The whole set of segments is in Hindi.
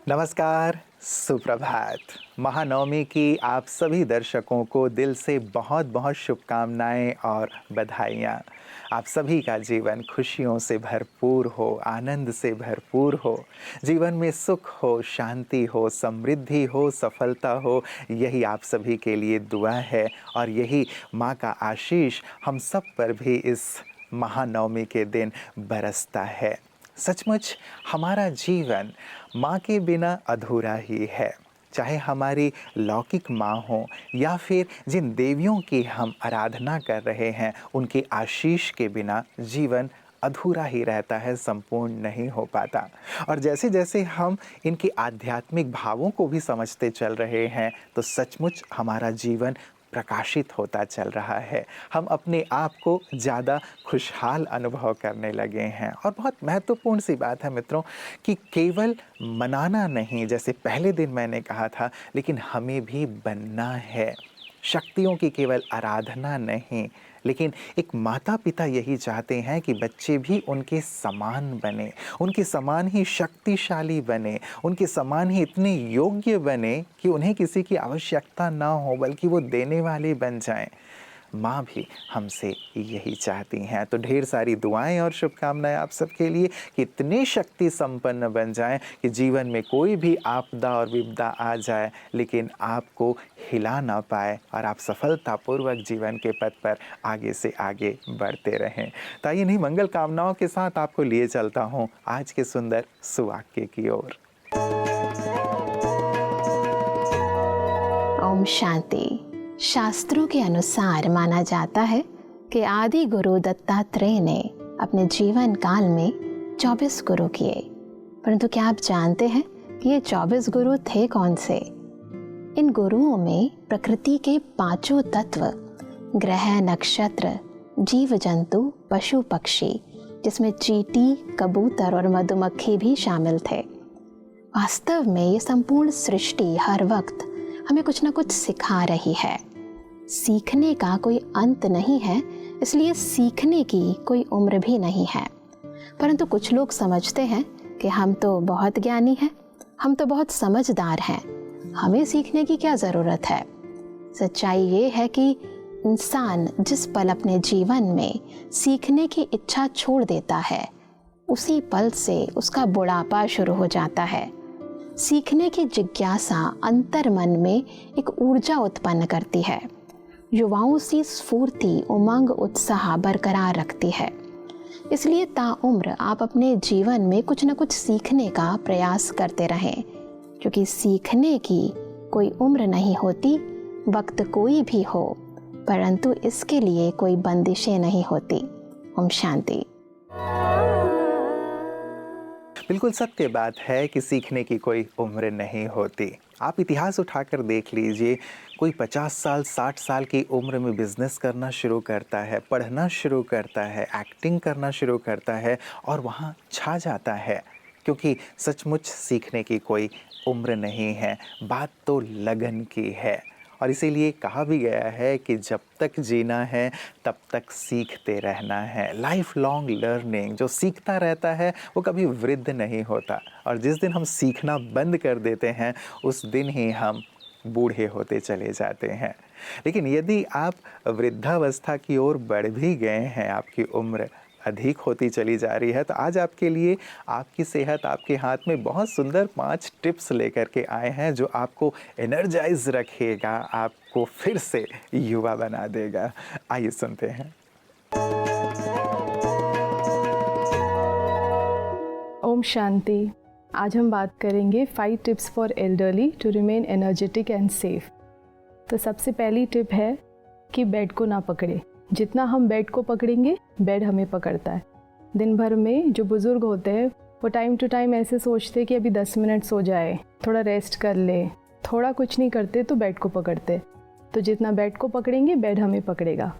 नमस्कार, सुप्रभात। महानवमी की आप सभी दर्शकों को दिल से बहुत बहुत शुभकामनाएं और बधाइयाँ। आप सभी का जीवन खुशियों से भरपूर हो, आनंद से भरपूर हो, जीवन में सुख हो, शांति हो, समृद्धि हो, सफलता हो, यही आप सभी के लिए दुआ है। और यही माँ का आशीष हम सब पर भी इस महानवमी के दिन बरसता है। सचमुच हमारा जीवन माँ के बिना अधूरा ही है। चाहे हमारी लौकिक माँ हो या फिर जिन देवियों की हम आराधना कर रहे हैं, उनके आशीष के बिना जीवन अधूरा ही रहता है, संपूर्ण नहीं हो पाता। और जैसे जैसे हम इनके आध्यात्मिक भावों को भी समझते चल रहे हैं, तो सचमुच हमारा जीवन प्रकाशित होता चल रहा है। हम अपने आप को ज़्यादा खुशहाल अनुभव करने लगे हैं। और बहुत महत्वपूर्ण सी बात है मित्रों कि केवल मनाना नहीं, जैसे पहले दिन मैंने कहा था, लेकिन हमें भी बनना है। शक्तियों की केवल आराधना नहीं, लेकिन एक माता पिता यही चाहते हैं कि बच्चे भी उनके समान बने, उनके समान ही शक्तिशाली बने, उनके समान ही इतने योग्य बने कि उन्हें किसी की आवश्यकता ना हो, बल्कि वो देने वाले बन जाएं। माँ भी हमसे यही चाहती हैं। तो ढेर सारी दुआएं और शुभकामनाएं आप सबके लिए कि इतने शक्ति संपन्न बन जाएं कि जीवन में कोई भी आपदा और विपदा आ जाए, लेकिन आपको हिला ना पाए और आप सफलतापूर्वक जीवन के पथ पर आगे से आगे बढ़ते रहें। तो आइए इन्हीं मंगल कामनाओं के साथ आपको लिए चलता हूँ आज के सुंदर सुवाक्य की ओर। ओम शांति। शास्त्रों के अनुसार माना जाता है कि आदि गुरु दत्तात्रेय ने अपने जीवन काल में 24 गुरु किए। परंतु क्या आप जानते हैं कि ये 24 गुरु थे कौन से? इन गुरुओं में प्रकृति के पांचों तत्व, ग्रह, नक्षत्र, जीव जंतु, पशु पक्षी, जिसमें चींटी, कबूतर और मधुमक्खी भी शामिल थे। वास्तव में ये संपूर्ण सृष्टि हर वक्त हमें कुछ ना कुछ सिखा रही है। सीखने का कोई अंत नहीं है, इसलिए सीखने की कोई उम्र भी नहीं है। परंतु कुछ लोग समझते हैं कि हम तो बहुत ज्ञानी हैं, हम तो बहुत समझदार हैं, हमें सीखने की क्या ज़रूरत है। सच्चाई ये है कि इंसान जिस पल अपने जीवन में सीखने की इच्छा छोड़ देता है, उसी पल से उसका बुढ़ापा शुरू हो जाता है। सीखने की जिज्ञासा अंतर्मन में एक ऊर्जा उत्पन्न करती है, युवाओं सी स्फूर्ति, उमंग, उत्साह बरकरार रखती है। इसलिए ताउम्र आप अपने जीवन में कुछ न कुछ सीखने का प्रयास करते रहें, क्योंकि सीखने की कोई उम्र नहीं होती, वक्त कोई भी हो, परंतु इसके लिए कोई बंदिशें नहीं होती। ओम शांति। बिल्कुल सत्य बात है कि सीखने की कोई उम्र नहीं होती। आप इतिहास उठाकर देख लीजिए, कोई 50 साल 60 साल की उम्र में बिजनेस करना शुरू करता है, पढ़ना शुरू करता है, एक्टिंग करना शुरू करता है और वहाँ छा जाता है, क्योंकि सचमुच सीखने की कोई उम्र नहीं है। बात तो लगन की है। और इसीलिए कहा भी गया है कि जब तक जीना है तब तक सीखते रहना है। लाइफ लॉन्ग लर्निंग, जो सीखता रहता है वो कभी वृद्ध नहीं होता। और जिस दिन हम सीखना बंद कर देते हैं, उस दिन ही हम बूढ़े होते चले जाते हैं। लेकिन यदि आप वृद्धावस्था की ओर बढ़ भी गए हैं, आपकी उम्र अधिक होती चली जा रही है, तो आज आपके लिए आपकी सेहत आपके हाथ में बहुत सुंदर 5 टिप्स लेकर के आए हैं, जो आपको एनर्जाइज रखेगा, आपको फिर से युवा बना देगा। आइए सुनते हैं। ओम शांति। आज हम बात करेंगे 5 tips for elderly to remain energetic and safe. तो सबसे पहली टिप है कि बेड को ना पकड़े। जितना हम बेड को पकड़ेंगे, बेड हमें पकड़ता है। दिन भर में जो बुज़ुर्ग होते हैं वो टाइम टू टाइम ऐसे सोचते हैं कि अभी 10 मिनट सो जाए, थोड़ा रेस्ट कर ले, थोड़ा कुछ नहीं करते तो बेड को पकड़ते। तो जितना बेड को पकड़ेंगे, बेड हमें पकड़ेगा।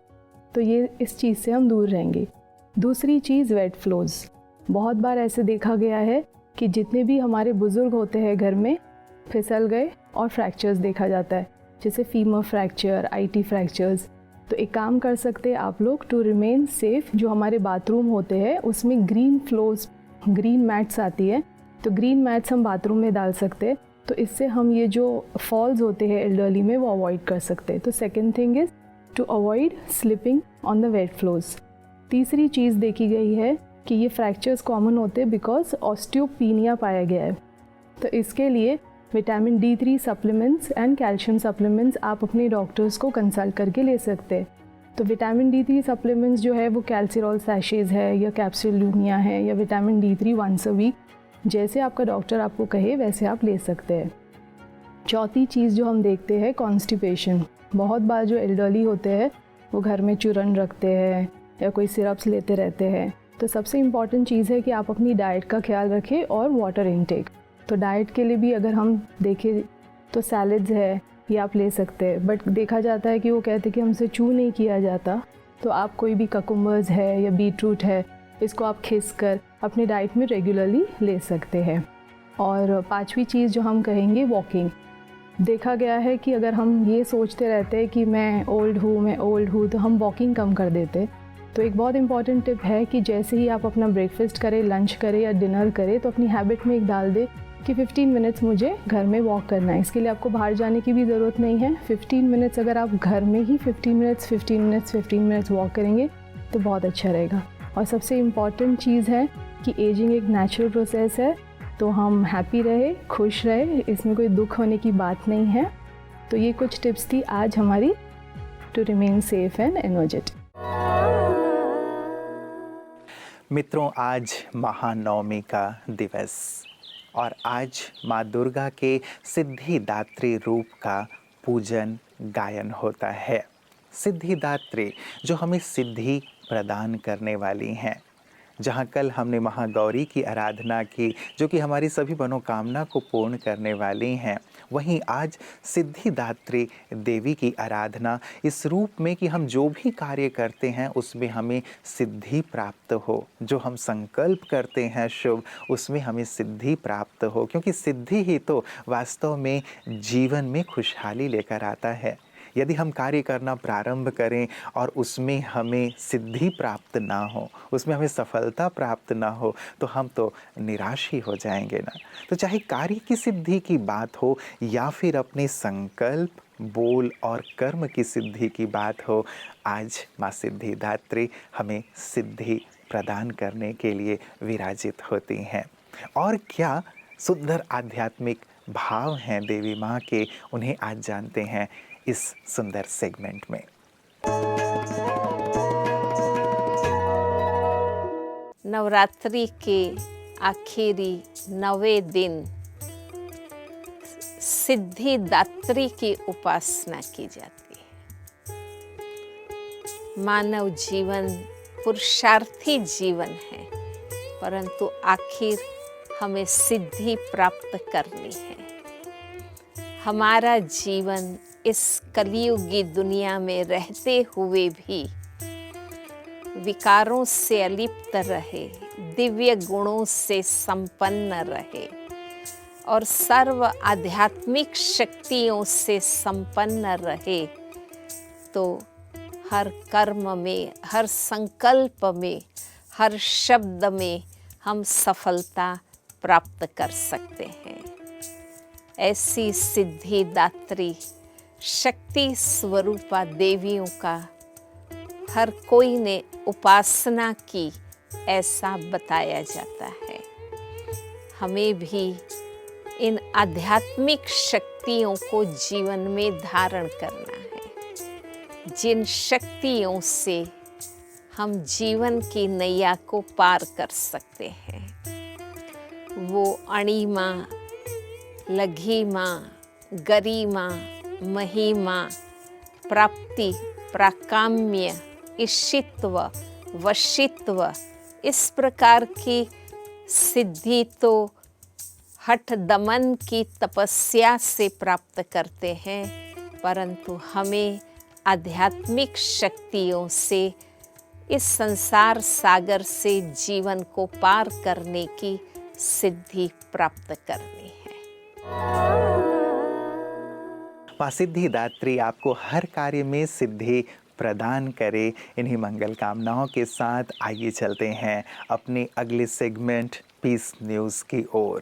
तो ये इस चीज़ से हम दूर रहेंगे। दूसरी चीज़, वेट फ्लोज़। बहुत बार ऐसे देखा गया है कि जितने भी हमारे बुज़ुर्ग होते हैं घर में, फिसल गए और फ्रैक्चर्स देखा जाता है, जैसे फीमर फ्रैक्चर, IT फ्रैक्चर्स। तो एक काम कर सकते हैं आप लोग, टू रिमेन सेफ, जो हमारे बाथरूम होते हैं उसमें ग्रीन फ्लोर्स, ग्रीन मैट्स आती है, तो ग्रीन मैट्स हम बाथरूम में डाल सकते हैं, तो इससे हम ये जो फॉल्स होते हैं एल्डरली में वो अवॉइड कर सकते हैं। तो second thing is to avoid slipping on the wet floors. तीसरी चीज़ देखी गई है कि ये फ्रैक्चर्स कॉमन होते हैं बिकॉज ऑस्टियोपीनिया पाया गया है। तो इसके लिए vitamin D3 supplements and calcium supplements आप अपने डॉक्टर्स को कंसल्ट करके ले सकते हैं। तो विटामिन D3 सप्लीमेंट्स जो है वो कैल्सिरॉल सैशेज़ है या कैप्सूलूनिया है या vitamin D3 once a week, जैसे आपका डॉक्टर आपको कहे वैसे आप ले सकते हैं। चौथी चीज़ जो हम देखते हैं कॉन्स्टिपेशन। बहुत बार जो एल्डरली होते हैं वो घर में चूरन रखते हैं या कोई सिरप्स लेते रहते हैं। तो सबसे इम्पॉर्टेंट चीज़ है कि आप अपनी डाइट का ख्याल रखें और वाटर इनटेक। तो डाइट के लिए भी अगर हम देखें तो सैलड्स है ये आप ले सकते हैं, बट देखा जाता है कि वो कहते हैं कि हमसे चू नहीं किया जाता। तो आप कोई भी ककुम्बर्स है या बीटरूट है, इसको आप खिस कर अपने डाइट में रेगुलरली ले सकते हैं। और पांचवी चीज़ जो हम कहेंगे वॉकिंग। देखा गया है कि अगर हम ये सोचते रहते हैं कि मैं ओल्ड हूँ तो हम वॉकिंग कम कर देते। तो एक बहुत इंपॉर्टेंट टिप है कि जैसे ही आप अपना ब्रेकफास्ट करें, लंच करें या डिनर करें, तो अपनी हैबिट में एक डाल दे कि 15 मिनट्स मुझे घर में वॉक करना है। इसके लिए आपको बाहर जाने की भी ज़रूरत नहीं है। 15 मिनट्स अगर आप घर में ही 15 मिनट्स वॉक करेंगे तो बहुत अच्छा रहेगा। और सबसे इम्पॉर्टेंट चीज़ है कि एजिंग एक नेचुरल प्रोसेस है, तो हम हैप्पी रहे, खुश रहे, इसमें कोई दुख होने की बात नहीं है। तो ये कुछ टिप्स थी आज हमारी to remain safe and energetic. मित्रों, आज महानवमी का दिवस और आज माँ दुर्गा के सिद्धिदात्री रूप का पूजन गायन होता है। सिद्धिदात्री जो हमें सिद्धि प्रदान करने वाली हैं। जहाँ कल हमने महागौरी की आराधना की जो कि हमारी सभी मनोकामना को पूर्ण करने वाली हैं, वहीं आज सिद्धिदात्री देवी की आराधना इस रूप में कि हम जो भी कार्य करते हैं उसमें हमें सिद्धि प्राप्त हो, जो हम संकल्प करते हैं शुभ उसमें हमें सिद्धि प्राप्त हो, क्योंकि सिद्धि ही तो वास्तव में जीवन में खुशहाली लेकर आता है। यदि हम कार्य करना प्रारंभ करें और उसमें हमें सिद्धि प्राप्त ना हो, उसमें हमें सफलता प्राप्त ना हो, तो हम तो निराश ही हो जाएंगे ना। तो चाहे कार्य की सिद्धि की बात हो या फिर अपने संकल्प, बोल और कर्म की सिद्धि की बात हो, आज माँ सिद्धिदात्री हमें सिद्धि प्रदान करने के लिए विराजित होती हैं। और क्या सुंदर आध्यात्मिक भाव हैं देवी माँ के, उन्हें आज जानते हैं इस सुंदर सेगमेंट में। नवरात्रि के आखिरी 9वें दिन सिद्धिदात्री की उपासना की जाती है। मानव जीवन पुरुषार्थी जीवन है, परंतु आखिर हमें सिद्धि प्राप्त करनी है। हमारा जीवन इस कलियुगी दुनिया में रहते हुए भी विकारों से अलिप्त रहे, दिव्य गुणों से संपन्न रहे और सर्व आध्यात्मिक शक्तियों से संपन्न रहे, तो हर कर्म में, हर संकल्प में, हर शब्द में हम सफलता प्राप्त कर सकते हैं। ऐसी सिद्धिदात्री शक्ति स्वरूपा देवियों का हर कोई ने उपासना की, ऐसा बताया जाता है। हमें भी इन आध्यात्मिक शक्तियों को जीवन में धारण करना है, जिन शक्तियों से हम जीवन की नैया को पार कर सकते हैं। वो अणिमा, लघिमा, गरिमा, महिमा, प्राप्ति, प्राकाम्य, ईशित्व, वशित्व, इस प्रकार की सिद्धि तो हठ दमन की तपस्या से प्राप्त करते हैं, परंतु हमें आध्यात्मिक शक्तियों से इस संसार सागर से जीवन को पार करने की सिद्धि प्राप्त करनी है। माँ सिद्धिदात्री आपको हर कार्य में सिद्धि प्रदान करे। इन्हीं मंगल कामनाओं के साथ आइए चलते हैं अपने अगले सेगमेंट पीस न्यूज़ की ओर।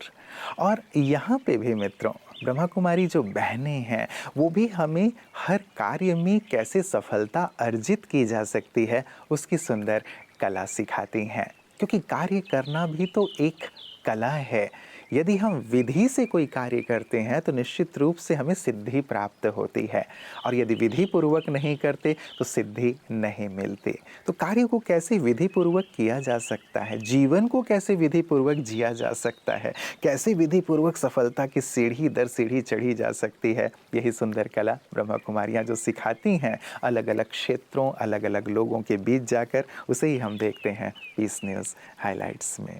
और यहाँ पे भी मित्रों, ब्रह्मा कुमारी जो बहनें हैं वो भी हमें हर कार्य में कैसे सफलता अर्जित की जा सकती है उसकी सुंदर कला सिखाती हैं। क्योंकि कार्य करना भी तो एक कला है। यदि हम विधि से कोई कार्य करते हैं तो निश्चित रूप से हमें सिद्धि प्राप्त होती है, और यदि विधि पूर्वक नहीं करते तो सिद्धि नहीं मिलती। तो कार्य को कैसे विधि पूर्वक किया जा सकता है, जीवन को कैसे विधि पूर्वक जिया जा सकता है, कैसे विधि पूर्वक सफलता की सीढ़ी दर सीढ़ी चढ़ी जा सकती है, यही सुंदर कला ब्रह्मा कुमारियाँ जो सिखाती हैं अलग अलग क्षेत्रों, अलग अलग लोगों के बीच जाकर, उसे ही हम देखते हैं पीस न्यूज़ हाइलाइट्स में।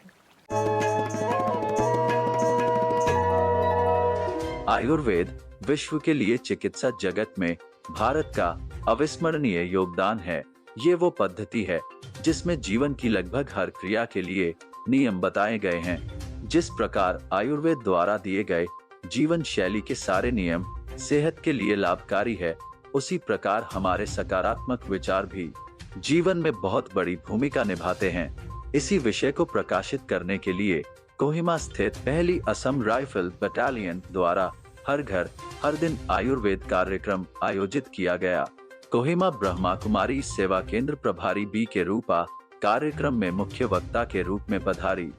आयुर्वेद विश्व के लिए चिकित्सा जगत में भारत का अविस्मरणीय योगदान है। ये वो पद्धति है जिसमें जीवन की लगभग हर क्रिया के लिए नियम बताए गए हैं। जिस प्रकार आयुर्वेद द्वारा दिए गए जीवन शैली के सारे नियम सेहत के लिए लाभकारी है, उसी प्रकार हमारे सकारात्मक विचार भी जीवन में बहुत बड़ी भूमिका निभाते हैं। इसी विषय को प्रकाशित करने के लिए कोहिमा स्थित पहली असम राइफल बटालियन द्वारा हर घर हर दिन आयुर्वेद कार्यक्रम आयोजित किया गया। कोहिमा ब्रह्मा कुमारी सेवा केंद्र प्रभारी बी के रूपा कार्यक्रम में मुख्य वक्ता के रूप में पधारी।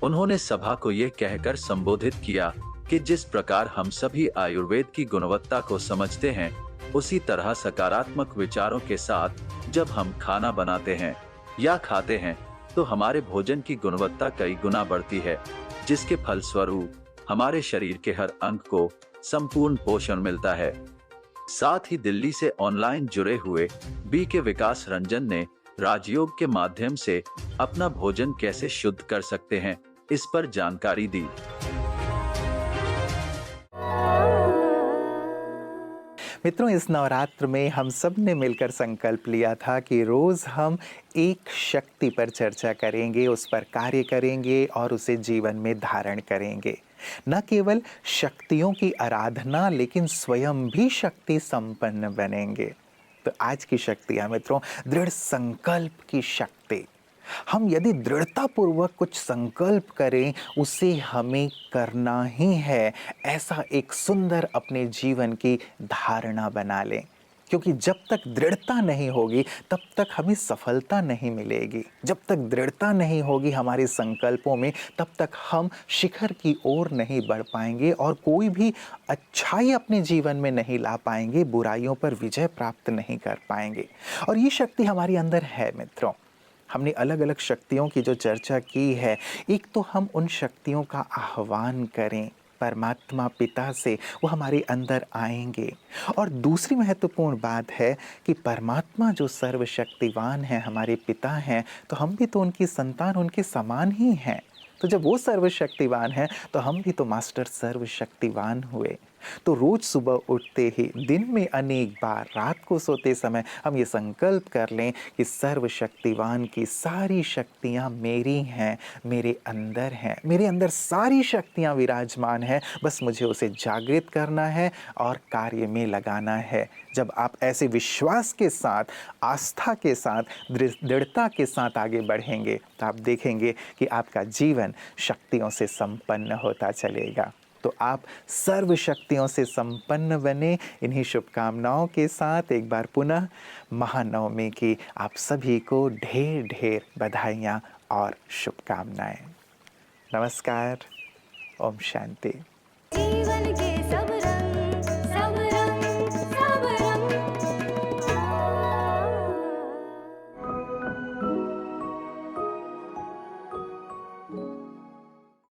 उन्होंने सभा को ये कहकर संबोधित किया कि जिस प्रकार हम सभी आयुर्वेद की गुणवत्ता को समझते हैं, उसी तरह सकारात्मक विचारों के साथ जब हम खाना बनाते हैं या खाते हैं तो हमारे भोजन की गुणवत्ता कई गुना बढ़ती है, जिसके फलस्वरूप हमारे शरीर के हर अंग को संपूर्ण पोषण मिलता है। साथ ही दिल्ली से ऑनलाइन जुड़े हुए बी के विकास रंजन ने राजयोग के माध्यम से अपना भोजन कैसे शुद्ध कर सकते हैं, इस पर जानकारी दी। मित्रों, इस नवरात्र में हम सब ने मिलकर संकल्प लिया था कि रोज हम एक शक्ति पर चर्चा करेंगे, उस पर कार्य करेंगे और उसे जीवन में धारण करेंगे। न केवल शक्तियों की आराधना, लेकिन स्वयं भी शक्ति संपन्न बनेंगे। तो आज की शक्तियां मित्रों, दृढ़ संकल्प की शक्ति। हम यदि दृढ़तापूर्वक कुछ संकल्प करें, उसे हमें करना ही है, ऐसा एक सुंदर अपने जीवन की धारणा बना लें। क्योंकि जब तक दृढ़ता नहीं होगी तब तक हमें सफलता नहीं मिलेगी। जब तक दृढ़ता नहीं होगी हमारे संकल्पों में, तब तक हम शिखर की ओर नहीं बढ़ पाएंगे और कोई भी अच्छाई अपने जीवन में नहीं ला पाएंगे, बुराइयों पर विजय प्राप्त नहीं कर पाएंगे। और ये शक्ति हमारे अंदर है मित्रों। हमने अलग अलग शक्तियों की जो चर्चा की है, एक तो हम उन शक्तियों का आह्वान करें परमात्मा पिता से, वो हमारे अंदर आएंगे। और दूसरी महत्वपूर्ण बात है कि परमात्मा जो सर्वशक्तिवान है, हमारे पिता हैं, तो हम भी तो उनकी संतान, उनके समान ही हैं। तो जब वो सर्वशक्तिवान हैं तो हम भी तो मास्टर सर्वशक्तिवान हुए। तो रोज सुबह उठते ही, दिन में अनेक बार, रात को सोते समय हम ये संकल्प कर लें कि सर्वशक्तिवान की सारी शक्तियाँ मेरी हैं, मेरे अंदर हैं, मेरे अंदर सारी शक्तियाँ विराजमान हैं, बस मुझे उसे जागृत करना है और कार्य में लगाना है। जब आप ऐसे विश्वास के साथ, आस्था के साथ, दृढ़ता के साथ आगे बढ़ेंगे तो आप देखेंगे कि आपका जीवन शक्तियों से संपन्न होता चलेगा। तो आप सर्व शक्तियों से संपन्न बने। इन्हीं शुभकामनाओं के साथ एक बार पुनः महानवमी की आप सभी को ढेर ढेर बधाइयाँ और शुभकामनाएं। नमस्कार। ओम शांति। जीवन के